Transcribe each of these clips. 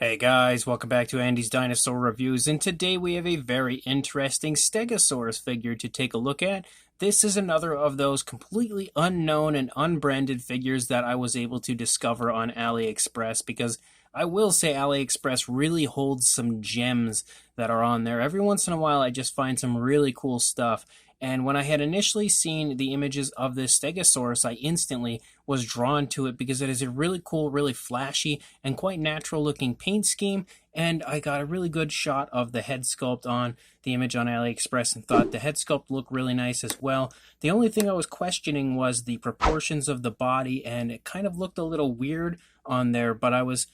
Hey guys, welcome back to Andy's Dinosaur Reviews, and today we have a very interesting Stegosaurus figure to take a look at. This is another of those completely unknown and unbranded figures that I was able to discover on Aliexpress, because I will say Aliexpress really holds some gems that are on there. Every once in a while I just find some really cool stuff. And when I had initially seen the images of this Stegosaurus, I instantly was drawn to it because it is a really cool, really flashy, and quite natural looking paint scheme. And I got a really good shot of the head sculpt on the image on AliExpress and thought the head sculpt looked really nice as well. The only thing I was questioning was the proportions of the body, and it kind of looked a little weird on there, but I was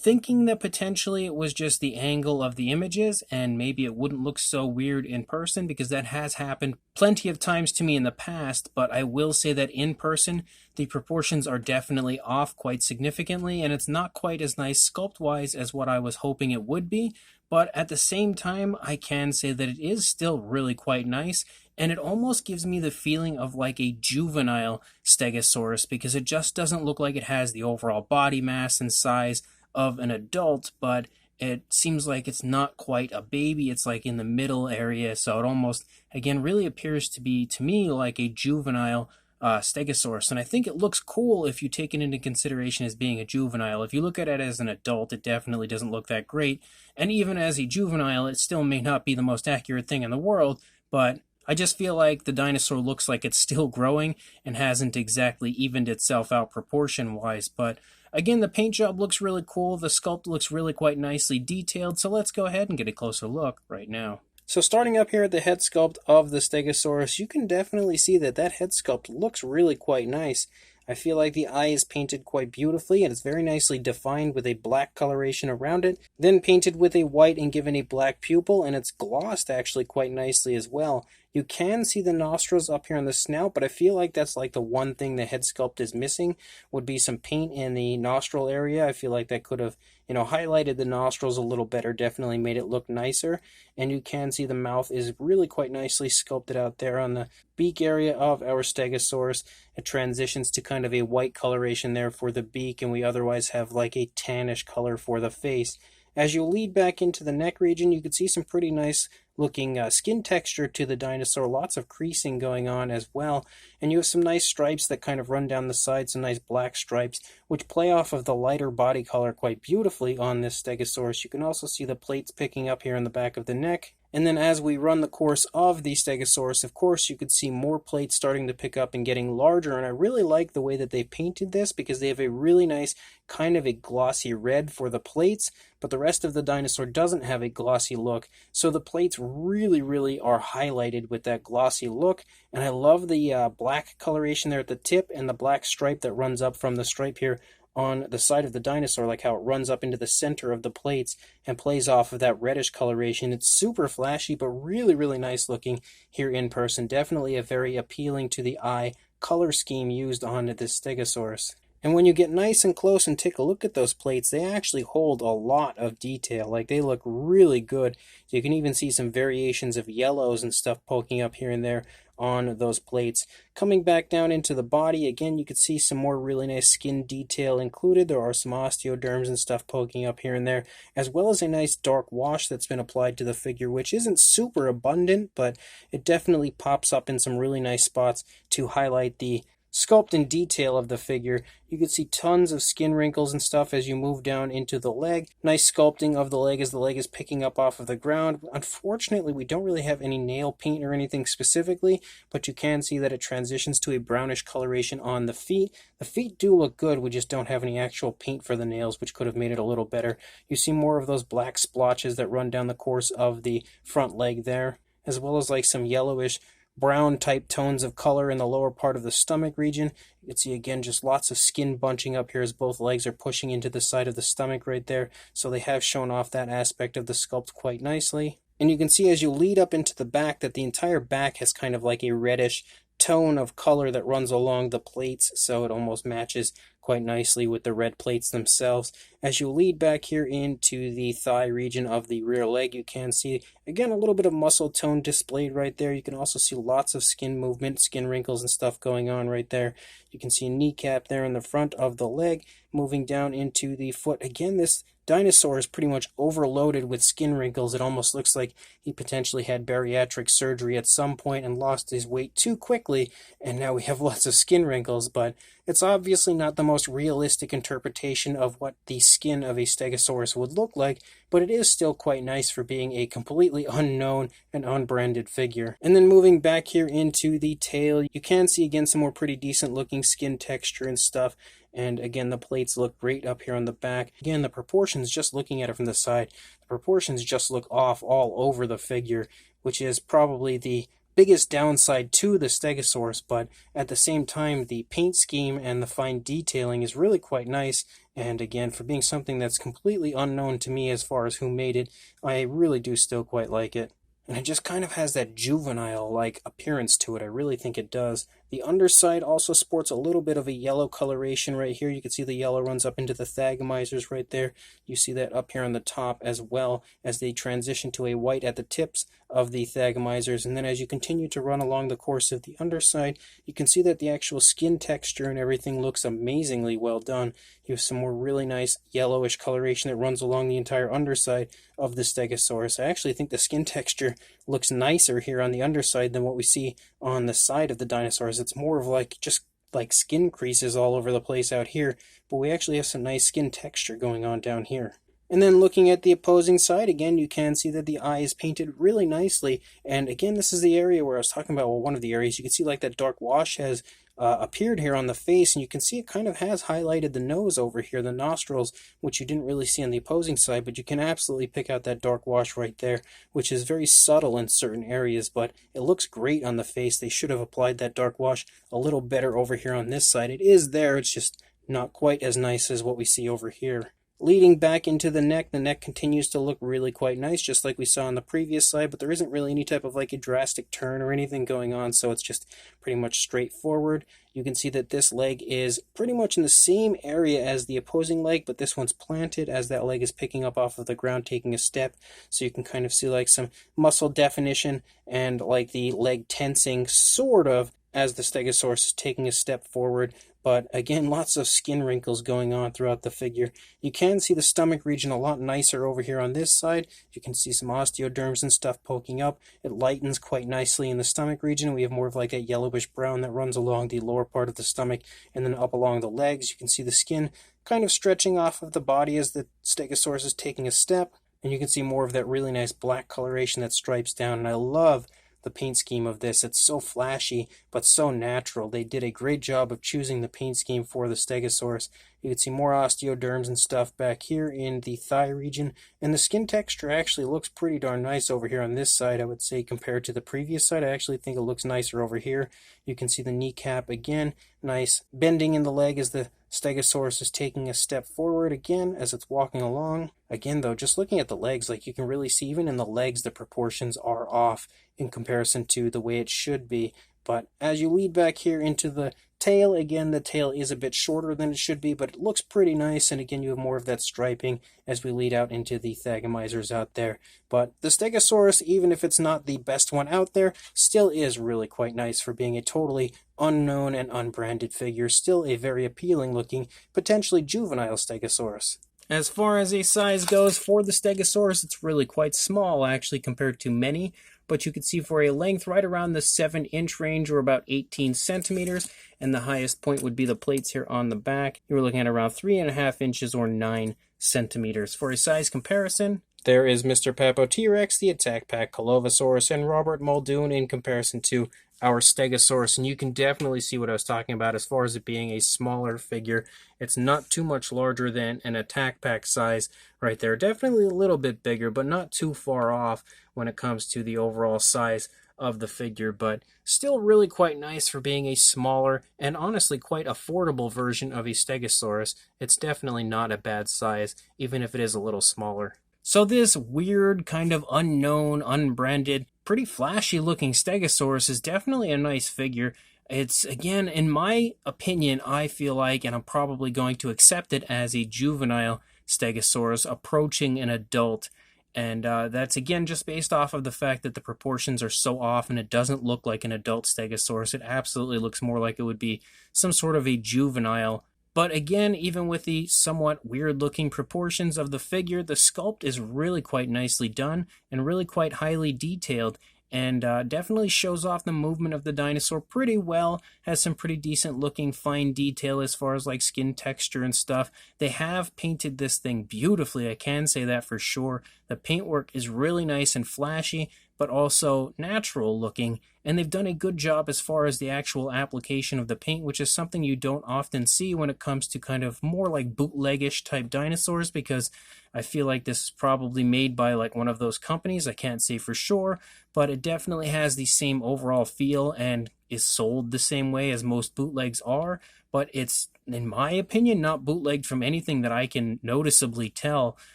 thinking that potentially it was just the angle of the images and maybe it wouldn't look so weird in person, because that has happened plenty of times to me in the past. But I will say that in person the proportions are definitely off quite significantly, and it's not quite as nice sculpt wise as what I was hoping it would be. But at the same time, I can say that it is still really quite nice, and it almost gives me the feeling of like a juvenile Stegosaurus, because it just doesn't look like it has the overall body mass and size of an adult, but it seems like it's not quite a baby. It's like in the middle area, so it almost, again, really appears to be, to me, like a juvenile Stegosaurus. And I think it looks cool if you take it into consideration as being a juvenile. If you look at it as an adult, it definitely doesn't look that great, and even as a juvenile, it still may not be the most accurate thing in the world, but I just feel like the dinosaur looks like it's still growing and hasn't exactly evened itself out proportion-wise. But again, the paint job looks really cool. The sculpt looks really quite nicely detailed. So let's go ahead and get a closer look right now. So starting up here at the head sculpt of the Stegosaurus, you can definitely see that that head sculpt looks really quite nice. I feel like the eye is painted quite beautifully, and it's very nicely defined with a black coloration around it, then painted with a white and given a black pupil, and it's glossed actually quite nicely as well. You can see the nostrils up here on the snout, but I feel like that's like the one thing the head sculpt is missing, would be some paint in the nostril area. I feel like that could have, highlighted the nostrils a little better, definitely made it look nicer. And you can see the mouth is really quite nicely sculpted out there on the beak area of our Stegosaurus. It transitions to kind of a white coloration there for the beak, and we otherwise have like a tannish color for the face. As you lead back into the neck region, you can see some pretty nice looking skin texture to the dinosaur, lots of creasing going on as well, and you have some nice stripes that kind of run down the sides, some nice black stripes, which play off of the lighter body color quite beautifully on this Stegosaurus. You can also see the plates picking up here in the back of the neck. And then as we run the course of the Stegosaurus, of course, you could see more plates starting to pick up and getting larger. And I really like the way that they painted this, because they have a really nice kind of a glossy red for the plates, but the rest of the dinosaur doesn't have a glossy look. So the plates really are highlighted with that glossy look. And I love the black coloration there at the tip and the black stripe that runs up from the stripe here on the side of the dinosaur, like how it runs up into the center of the plates and plays off of that reddish coloration. It's super flashy, but really nice looking here in person. Definitely a very appealing to the eye color scheme used on this Stegosaurus. And when you get nice and close and take a look at those plates, they actually hold a lot of detail. Like, they look really good. You can even see some variations of yellows and stuff poking up here and there on those plates. Coming back down into the body, again, you can see some more really nice skin detail included. There are some osteoderms and stuff poking up here and there, as well as a nice dark wash that's been applied to the figure, which isn't super abundant, but it definitely pops up in some really nice spots to highlight the sculpt and detail of the figure. You can see tons of skin wrinkles and stuff as you move down into the leg. Nice sculpting of the leg as the leg is picking up off of the ground. Unfortunately, we don't really have any nail paint or anything specifically, but you can see that it transitions to a brownish coloration on the feet. The feet do look good, we just don't have any actual paint for the nails, which could have made it a little better. You see more of those black splotches that run down the course of the front leg there, as well as like some yellowish brown type tones of color in the lower part of the stomach region. You can see again just lots of skin bunching up here as both legs are pushing into the side of the stomach right there, so they have shown off that aspect of the sculpt quite nicely. And you can see as you lead up into the back that the entire back has kind of like a reddish tone of color that runs along the plates, so it almost matches quite nicely with the red plates themselves. As you lead back here into the thigh region of the rear leg, you can see, again, a little bit of muscle tone displayed right there. You can also see lots of skin movement, skin wrinkles and stuff going on right there. You can see a kneecap there in the front of the leg, moving down into the foot. Again, this dinosaur is pretty much overloaded with skin wrinkles. It almost looks like he potentially had bariatric surgery at some point and lost his weight too quickly, and now we have lots of skin wrinkles, but it's obviously not the most realistic interpretation of what the skin of a Stegosaurus would look like, but it is still quite nice for being a completely unknown and unbranded figure. And then moving back here into the tail, you can see again some more pretty decent looking skin texture and stuff. And again, the plates look great up here on the back. Again, the proportions, just looking at it from the side, the proportions just look off all over the figure, which is probably the biggest downside to the Stegosaurus, but at the same time, the paint scheme and the fine detailing is really quite nice. And again, for being something that's completely unknown to me as far as who made it, I really do still quite like it. And it just kind of has that juvenile-like appearance to it. I really think it does. The underside also sports a little bit of a yellow coloration right here. You can see the yellow runs up into the thagomizers right there. You see that up here on the top as well as they transition to a white at the tips of the thagomizers. And then as you continue to run along the course of the underside, you can see that the actual skin texture and everything looks amazingly well done. You have some more really nice yellowish coloration that runs along the entire underside of the Stegosaurus. I actually think the skin texture looks nicer here on the underside than what we see on the side of the dinosaurs. It's more of like just like skin creases all over the place out here, but we actually have some nice skin texture going on down here. And then looking at the opposing side, again, you can see that the eye is painted really nicely. And again, this is the area where I was talking about, well, one of the areas, you can see like that dark wash has appeared here on the face, and you can see it kind of has highlighted the nose over here, the nostrils, which you didn't really see on the opposing side, but you can absolutely pick out that dark wash right there, which is very subtle in certain areas, but it looks great on the face. They should have applied that dark wash a little better over here on this side. It is there, it's just not quite as nice as what we see over here. Leading back into the neck continues to look really quite nice, just like we saw on the previous slide, but there isn't really any type of like a drastic turn or anything going on, so it's just pretty much straightforward. You can see that this leg is pretty much in the same area as the opposing leg, but this one's planted as that leg is picking up off of the ground, taking a step, so you can kind of see like some muscle definition and like the leg tensing sort of as the Stegosaurus is taking a step forward. But again, lots of skin wrinkles going on throughout the figure. You can see the stomach region a lot nicer over here on this side. You can see some osteoderms and stuff poking up. It lightens quite nicely in the stomach region. We have more of like a yellowish brown that runs along the lower part of the stomach and then up along the legs. You can see the skin kind of stretching off of the body as the Stegosaurus is taking a step. And you can see more of that really nice black coloration that stripes down. And I love the paint scheme of this. It's so flashy but so natural. They did a great job of choosing the paint scheme for the Stegosaurus. You can see more osteoderms and stuff back here in the thigh region, and the skin texture actually looks pretty darn nice over here on this side, I would say, compared to the previous side. I actually think it looks nicer over here. You can see the kneecap again, nice bending in the leg as the Stegosaurus is taking a step forward again as it's walking along. Again though, just looking at the legs, like you can really see even in the legs the proportions are off in comparison to the way it should be. But as you lead back here into the tail, again the tail is a bit shorter than it should be, but it looks pretty nice, and again you have more of that striping as we lead out into the thagomizers out there. But the Stegosaurus, even if it's not the best one out there, still is really quite nice for being a totally unknown and unbranded figure. Still a very appealing looking, potentially juvenile Stegosaurus. As far as a size goes for the Stegosaurus, it's really quite small actually compared to many, but you can see for a length right around the 7-inch range, or about 18 centimeters, and the highest point would be the plates here on the back. You're looking at around 3.5 inches or 9 centimeters. For a size comparison, there is Mr. Papo T-Rex, the Attack Pack Colovosaurus, and Robert Muldoon in comparison to our Stegosaurus, and you can definitely see what I was talking about as far as it being a smaller figure. It's not too much larger than an Attack Pack size right there. Definitely a little bit bigger, but not too far off when it comes to the overall size of the figure, but still really quite nice for being a smaller and honestly quite affordable version of a Stegosaurus. It's definitely not a bad size, even if it is a little smaller. So this weird, kind of unknown, unbranded, pretty flashy looking Stegosaurus is definitely a nice figure. It's, again, in my opinion, I feel like, and I'm probably going to accept it as a juvenile Stegosaurus approaching an adult. And that's, again, just based off of the fact that the proportions are so off and it doesn't look like an adult Stegosaurus. It absolutely looks more like it would be some sort of a juvenile. But again, even with the somewhat weird looking proportions of the figure, the sculpt is really quite nicely done and really quite highly detailed, and definitely shows off the movement of the dinosaur pretty well. Has some pretty decent looking fine detail as far as like skin texture and stuff. They have painted this thing beautifully, I can say that for sure. The paintwork is really nice and flashy, but also natural looking, and they've done a good job as far as the actual application of the paint, which is something you don't often see when it comes to kind of more like bootleggish type dinosaurs, because I feel like this is probably made by like one of those companies. I can't say for sure, but it definitely has the same overall feel and is sold the same way as most bootlegs are, but it's, in my opinion, not bootlegged from anything that I can noticeably tell.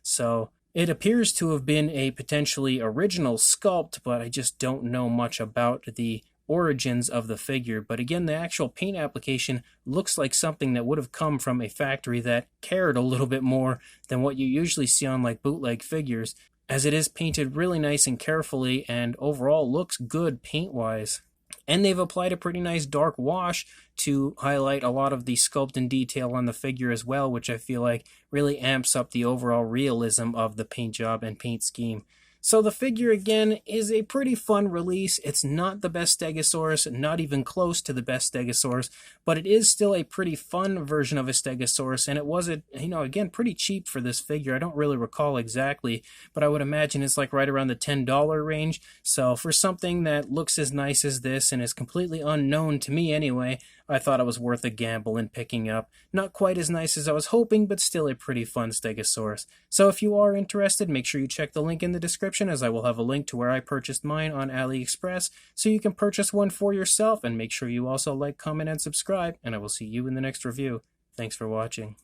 So it appears to have been a potentially original sculpt, but I just don't know much about the origins of the figure. But again, the actual paint application looks like something that would have come from a factory that cared a little bit more than what you usually see on like bootleg figures, as it is painted really nice and carefully and overall looks good paint-wise. And they've applied a pretty nice dark wash to highlight a lot of the sculpt and detail on the figure as well, which I feel like really amps up the overall realism of the paint job and paint scheme. So the figure, again, is a pretty fun release. It's not the best Stegosaurus, not even close to the best Stegosaurus, but it is still a pretty fun version of a Stegosaurus, and it was, again, pretty cheap for this figure. I don't really recall exactly, but I would imagine it's like right around the $10 range. So for something that looks as nice as this and is completely unknown to me anyway, I thought it was worth a gamble in picking up. Not quite as nice as I was hoping, but still a pretty fun Stegosaurus. So if you are interested, make sure you check the link in the description, as I will have a link to where I purchased mine on Aliexpress, so you can purchase one for yourself, and make sure you also like, comment, and subscribe, and I will see you in the next review. Thanks for watching.